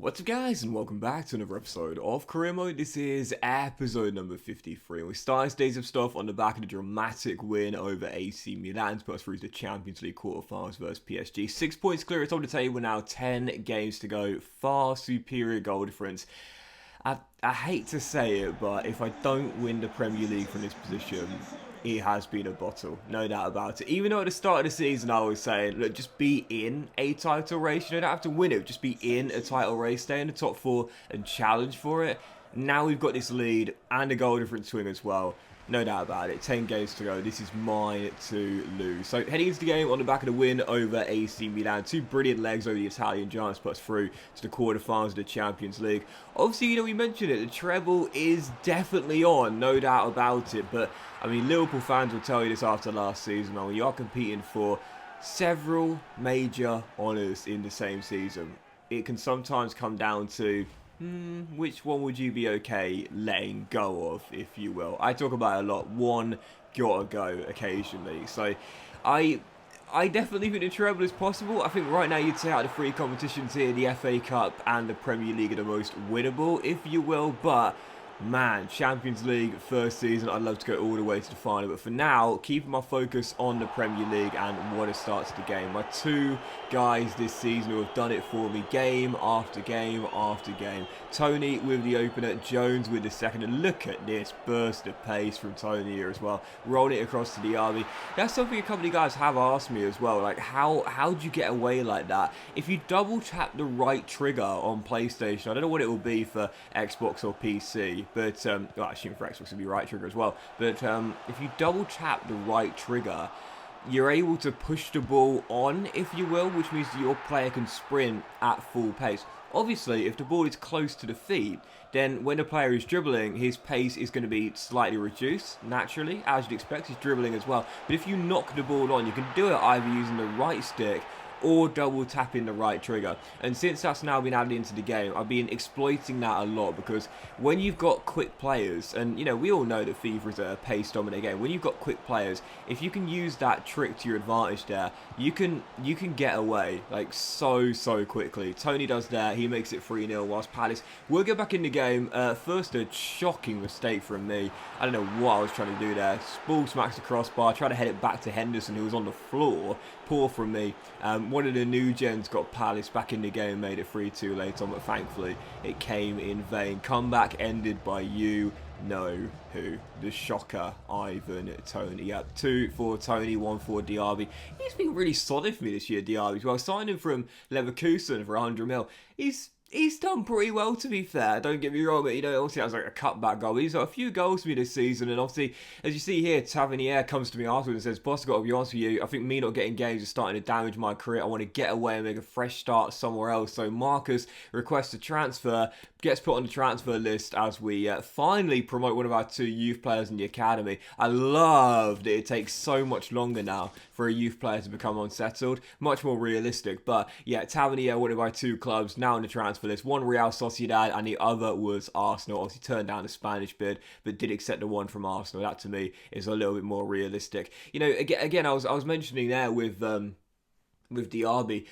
What's up guys, and welcome back to another episode of Career Mode. This is episode number 53. We started Days of Stuff on the back of the dramatic win over AC Milan to put us through to the Champions League quarterfinals versus PSG. 6 points clear at the top of the table now, 10 games to go, far superior goal difference. I hate to say it, but if I don't win the Premier League from this position, it has been a bottle, no doubt about it. Even though at the start of the season I was saying, look, just be in a title race. You don't have to win it, just be in a title race, stay in the top four and challenge for it. Now we've got this lead and a goal difference swing as well. No doubt about it. 10 games to go. This is mine to lose. So heading into the game on the back of the win over AC Milan. Two brilliant legs over the Italian giants put us through to the quarterfinals of the Champions League. Obviously, we mentioned it. The treble is definitely on. No doubt about it. But, I mean, Liverpool fans will tell you this after last season, man. When you are competing for several major honours in the same season, it can sometimes come down to which one would you be okay letting go of, if you will? I talk about it a lot. One gotta go occasionally. So I definitely think the treble is possible. I think right now you'd say out of the three competitions here, the FA Cup and the Premier League are the most winnable, if you will. But man, Champions League first season, I'd love to go all the way to the final. But for now, keeping my focus on the Premier League and what it starts the game. My two guys this season who have done it for me game after game after game. Tony with the opener, Jones with the second. And look at this burst of pace from Tony here as well. Rolling it across to the RB. That's something a couple of guys have asked me as well. Like, how do you get away like that? If you double tap the right trigger on PlayStation, I don't know what it will be for Xbox or PC. But, well, I assume for Xbox it'll be right trigger as well. But if you double tap the right trigger, you're able to push the ball on, if you will, which means that your player can sprint at full pace. Obviously, if the ball is close to the feet, then when the player is dribbling, his pace is going to be slightly reduced, naturally, as you'd expect. He's dribbling as well. But if you knock the ball on, you can do it either using the right stick or double tapping the right trigger. And since that's now been added into the game, I've been exploiting that a lot, because when you've got quick players, and we all know that FIFA is a pace dominant game, when you've got quick players, if you can use that trick to your advantage there, you can get away like so quickly. Tony does that, he makes it 3-0 whilst Palace will get back in the game. First, a shocking mistake from me. I don't know what I was trying to do there. Ball smacks the crossbar, try to head it back to Henderson, who was on the floor. Poor from me. One of the new gens got Palace back in the game, made it 3-2 later on, but thankfully it came in vain. Comeback ended by you know who. The shocker, Ivan Toney. Yep, 2 for Tony, 1 for Diaby. He's been really solid for me this year, Diaby. Well, signing from Leverkusen for 100 mil. He's done pretty well, to be fair. Don't get me wrong, but obviously that was like a cutback goal. But he's got a few goals for me this season, and obviously, as you see here, Tavernier comes to me afterwards and says, "Boss, I've got to be honest with you. I think me not getting games is starting to damage my career. I want to get away and make a fresh start somewhere else." So Marcus requests a transfer, gets put on the transfer list as we finally promote one of our two youth players in the academy. I love that it takes so much longer now for a youth player to become unsettled. Much more realistic. But yeah, Tavernier, one of our two clubs, now in the transfer list. One Real Sociedad and the other was Arsenal. Obviously turned down the Spanish bid, but did accept the one from Arsenal. That to me is a little bit more realistic. Again, I was mentioning there with Diaby,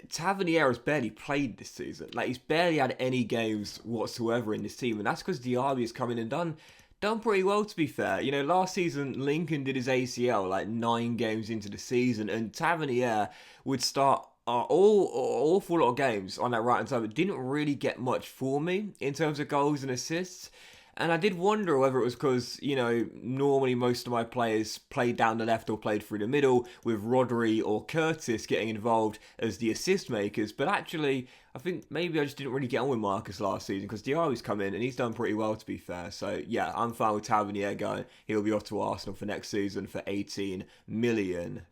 Tavernier has barely played this season. Like, he's barely had any games whatsoever in this team, and that's because Diaby has come in and done pretty well, to be fair. Last season, Lincoln did his ACL like 9 games into the season, and Tavernier would start awful lot of games on that right-hand side, but didn't really get much for me in terms of goals and assists. And I did wonder whether it was because, normally most of my players played down the left or played through the middle, with Rodri or Curtis getting involved as the assist makers. But actually, I think maybe I just didn't really get on with Marcus last season, because Diaby's come in and he's done pretty well, to be fair. So yeah, I'm fine with Tavernier going. He'll be off to Arsenal for next season for £18 million.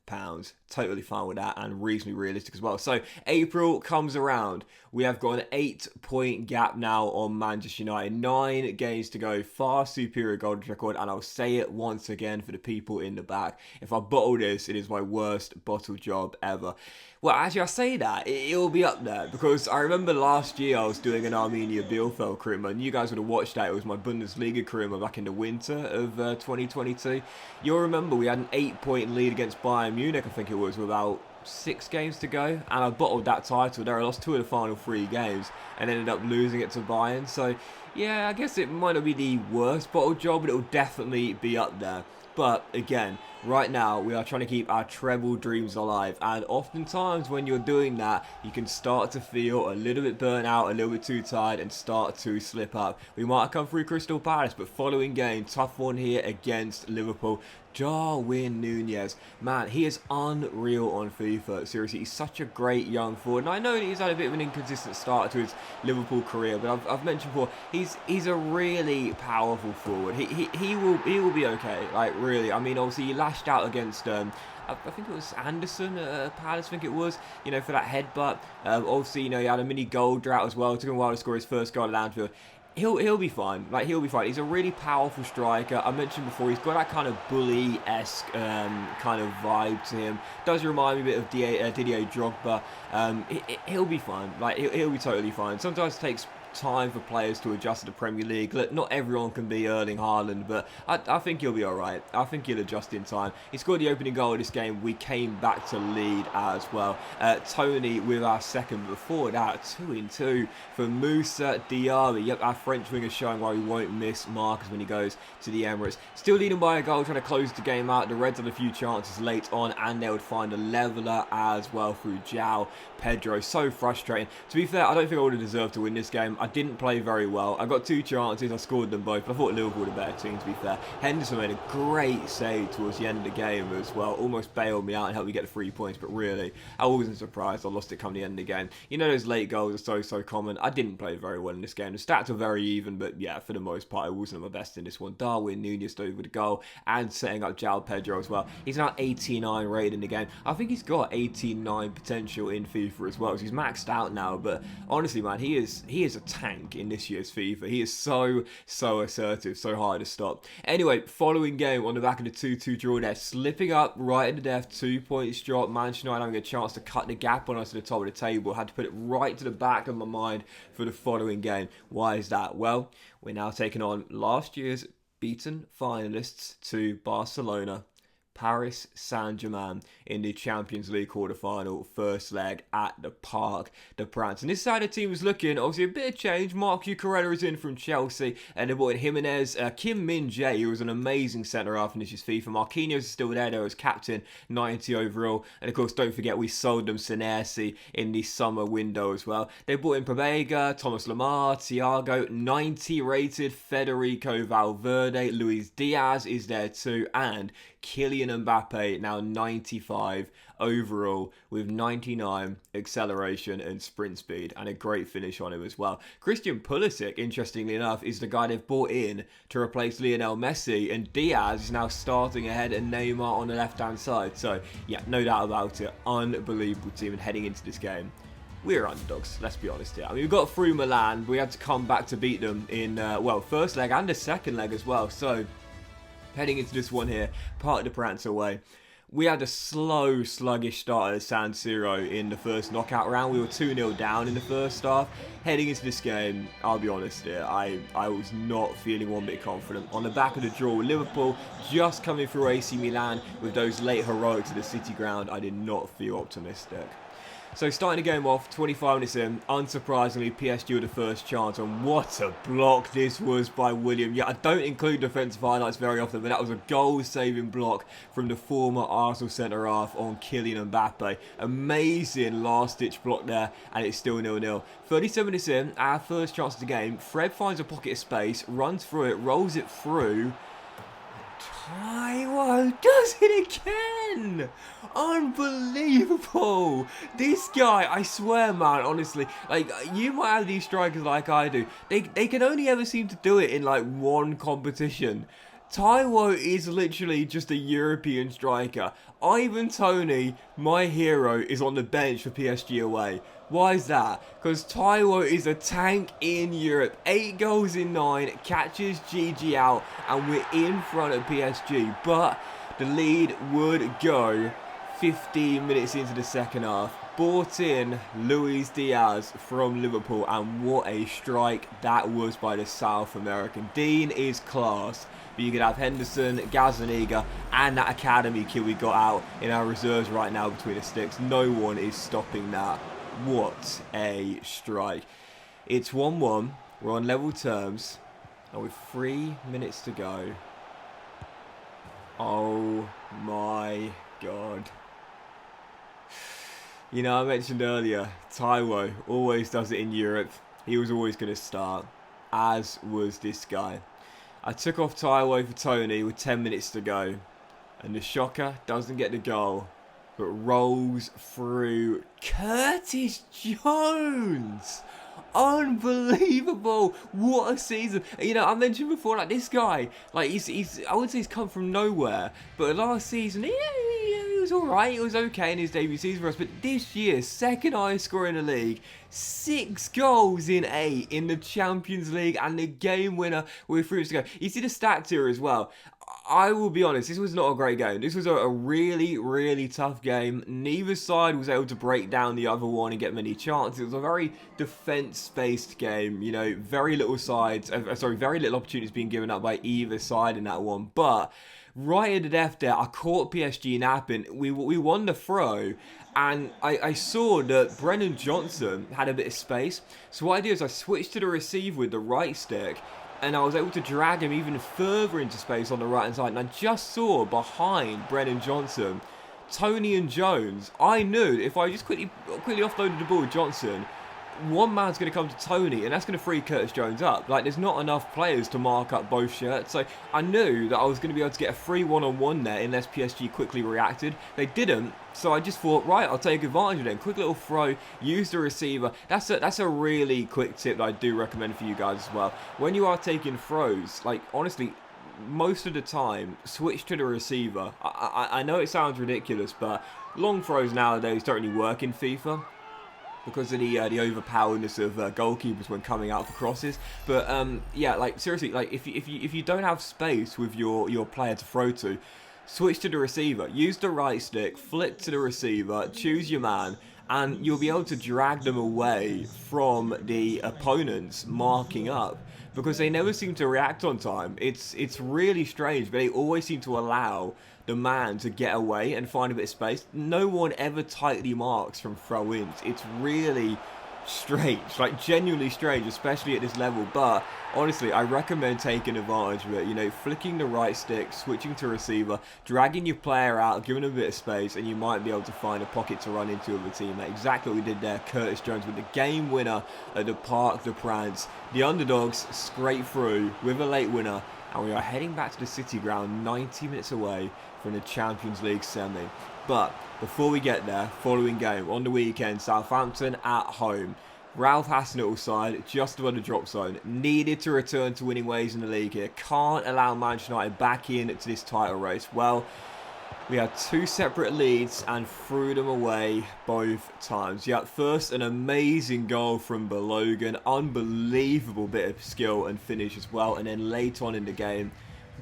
Totally fine with that, and reasonably realistic as well. So April comes around. We have got an 8-point gap now on Manchester United. 9 games to go. Far superior goal record, and I'll say it once again for the people in the back. If I bottle this, it is my worst bottle job ever. Well, actually, I say that, it will be up there, because I remember last year I was doing an Arminia Bielefeld career mode, and you guys would have watched that. It was my Bundesliga career mode back in the winter of 2022. You'll remember we had an 8-point lead against Bayern Munich, I think it was, with about 6 games to go, and I bottled that title there. I lost 2 of the final 3 games and ended up losing it to Bayern. So yeah, I guess it might not be the worst bottled job, but it will definitely be up there. But again, right now we are trying to keep our treble dreams alive, and oftentimes when you're doing that, you can start to feel a little bit burnt out, a little bit too tired, and start to slip up. We might have come through Crystal Palace, but following game, tough one here against Liverpool. Darwin Núñez, man, he is unreal on FIFA. Seriously, he's such a great young forward, and I know that he's had a bit of an inconsistent start to his Liverpool career, but I've mentioned before, he's a really powerful forward. He will be okay. Like really, I mean, obviously he lashed out against I think it was Anderson at Palace, I think it was, you know, for that headbutt. Obviously, you know, he had a mini goal drought as well. It took him a while to score his first goal at Anfield. He'll be fine. Like, he'll be fine. He's a really powerful striker. I mentioned before, he's got that kind of bully-esque kind of vibe to him. Does remind me a bit of Didier Drogba. He'll be fine. Like, he'll be totally fine. Sometimes it takes time for players to adjust to the Premier League. Look, not everyone can be Erling Haaland, but I think he'll be alright. I think he'll adjust in time. He scored the opening goal of this game. We came back to lead as well. Tony with our second before that, 2-2 for Moussa Diaby. Yep, our French winger showing why we won't miss Marcus when he goes to the Emirates. Still leading by a goal, trying to close the game out. The Reds had a few chances late on, and they would find a leveller as well through João Pedro. So frustrating. To be fair, I don't think I would have deserved to win this game. I didn't play very well. I got 2 chances. I scored them both. But I thought Liverpool were the better team, to be fair. Henderson made a great save towards the end of the game as well. Almost bailed me out and helped me get the 3 points. But really, I wasn't surprised. I lost it come the end of the game. You know, those late goals are so common. I didn't play very well in this game. The stats were very even. But yeah, for the most part, I wasn't at my best in this one. Darwin Núñez over the goal and setting up João Pedro as well. He's now 89 rated in the game. I think he's got 89 potential in FIFA as well. So he's maxed out now. But honestly, man, he is a tank in this year's FIFA. He is so assertive, so hard to stop. Anyway, following game on the back of the 2-2 draw there, slipping up right in the death, 2 points drop. Manchester United having a chance to cut the gap on us to the top of the table. Had to put it right to the back of my mind for the following game. Why is that? Well, we're now taking on last year's beaten finalists to Barcelona, Paris Saint-Germain, in the Champions League quarter-final first leg at the Parc des Princes. And this side of the team was looking, obviously, a bit of change. Marc Cucurella is in from Chelsea, and they brought in Jimenez, Kim Min-jae, who was an amazing centre-half in this year's FIFA. Marquinhos is still there, though, as captain, 90 overall. And, of course, don't forget, we sold them Senesi in the summer window as well. They brought in Prabega, Thomas Lemar, Thiago, 90 rated, Federico Valverde, Luis Diaz is there too, and Kylian Mbappe, now 95 overall with 99 acceleration and sprint speed, and a great finish on him as well. Christian Pulisic, interestingly enough, is the guy they've brought in to replace Lionel Messi, and Diaz is now starting ahead and Neymar on the left-hand side. So, yeah, no doubt about it. Unbelievable team, and heading into this game, we're underdogs, let's be honest here. I mean, we got through Milan, but we had to come back to beat them in, well, first leg and the second leg as well. So, heading into this one here, Parc des Princes away. We had a slow, sluggish start at San Siro in the first knockout round. We were 2-0 down in the first half. Heading into this game, I'll be honest here, I was not feeling one bit confident. On the back of the draw with Liverpool, just coming through AC Milan with those late heroics to the City ground, I did not feel optimistic. So starting the game off, 25 minutes in, unsurprisingly, PSG with the first chance, and what a block this was by William. Yeah, I don't include defensive highlights very often, but that was a goal-saving block from the former Arsenal centre-half on Kylian Mbappe. Amazing last-ditch block there, and it's still 0-0. 37 minutes in, our first chance of the game, Fred finds a pocket of space, runs through it, rolls it through. Taiwo does it again! Unbelievable! This guy, I swear, man, honestly, like, you might have these strikers like I do. They can only ever seem to do it in, like, one competition. Taiwo is literally just a European striker. Ivan Toney, my hero, is on the bench for PSG away. Why is that? Because Taiwo is a tank in Europe. 8 goals in 9, catches GG out, and we're in front of PSG. But the lead would go 15 minutes into the second half. brought in Luis Diaz from Liverpool, and what a strike that was by the South American. Dean is class, but you could have Henderson, Gazaniga, and that academy kid we got out in our reserves right now between the sticks. No one is stopping that. What a strike. It's 1-1. We're on level terms, and with 3 minutes to go. Oh my God. You know, I mentioned earlier, Taiwo always does it in Europe. He was always going to start, as was this guy. I took off Taiwo for Tony with 10 minutes to go, and the shocker doesn't get the goal, but rolls through Curtis Jones. Unbelievable. What a season. You know, I mentioned before, like, this guy, like, he's I would say he's come from nowhere, but last season, he was alright, it was okay in his debut season for us, but this year, second highest scorer in the league, 6 goals in 8 in the Champions League, and the game winner with 3 minutes to go. You see the stats here as well. I will be honest, this was not a great game. This was a really, really tough game. Neither side was able to break down the other one and get many chances. It was a very defence-based game. You know, very little very little opportunities being given up by either side in that one. But right at the death there, I caught PSG napping. We won the throw, and I saw that Brennan Johnson had a bit of space. So what I did is I switched to the receiver with the right stick, and I was able to drag him even further into space on the right hand side. And I just saw behind Brennan Johnson, Tony and Jones. I knew if I just quickly offloaded the ball with Johnson, one man's going to come to Tony, and that's going to free Curtis Jones up. Like, there's not enough players to mark up both shirts. So I knew that I was going to be able to get a free one-on-one there unless PSG quickly reacted. They didn't, so I just thought, right, I'll take advantage of it. Quick little throw, use the receiver. That's a really quick tip that I do recommend for you guys as well. When you are taking throws, like, honestly, most of the time, switch to the receiver. I know it sounds ridiculous, but long throws nowadays don't really work in FIFA, because of the overpowerness of goalkeepers when coming out for crosses. But yeah, like, seriously, like, if you don't have space with your player to throw to, switch to the receiver. Use the right stick, flick to the receiver, choose your man, and you'll be able to drag them away from the opponents marking up, because they never seem to react on time. It's really strange, but they always seem to allow the man to get away and find a bit of space. No one ever tightly marks from throw-ins. It's really strange, like, genuinely strange, especially at this level. But honestly, I recommend taking advantage of it. You know, flicking the right stick, switching to receiver, dragging your player out, giving him a bit of space, and you might be able to find a pocket to run into with a teammate. Exactly what we did there. Curtis Jones with the game winner at the Parc des Princes. The underdogs scrape through with a late winner, and we are heading back to the City Ground, 90 minutes away from the Champions League semi. But before we get there, following game on the weekend, Southampton at home. Ralph Hasenhüttl's side just above the drop zone. Needed to return to winning ways in the league here. Can't allow Manchester United back into this title race. Well, we had 2 separate leads and threw them away both times. Yeah, first, an amazing goal from Balogun. Unbelievable bit of skill and finish as well. And then late on in the game,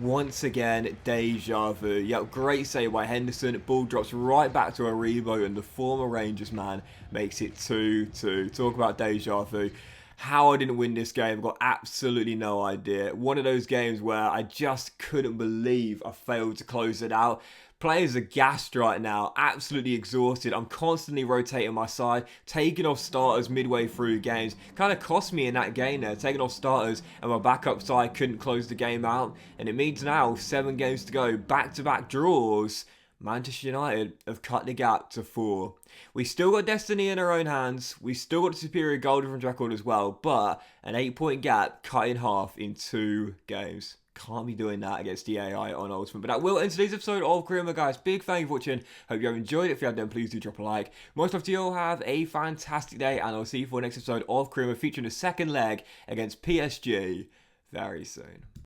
once again, deja vu. Yep, great save by Henderson. Ball drops right back to Aribo, and the former Rangers man makes it 2-2. Talk about deja vu. How I didn't win this game, I've got absolutely no idea. One of those games where I just couldn't believe I failed to close it out. Players are gassed right now, absolutely exhausted. I'm constantly rotating my side, taking off starters midway through games. Kind of cost me in that game there, taking off starters, and my backup side couldn't close the game out. And it means now, 7 games to go, back-to-back draws. Manchester United have cut the gap to 4. We still got destiny in our own hands. We still got the superior goal difference record as well, but an 8-point gap cut in half in 2 games. Can't be doing that against the AI on Ultimate. But that will end today's episode of Korean, guys. Big thank you for watching. Hope you have enjoyed it. If you have, then please do drop a like. Most love to you all. Have a fantastic day, and I'll see you for the next episode of Korean, featuring the second leg against PSG very soon.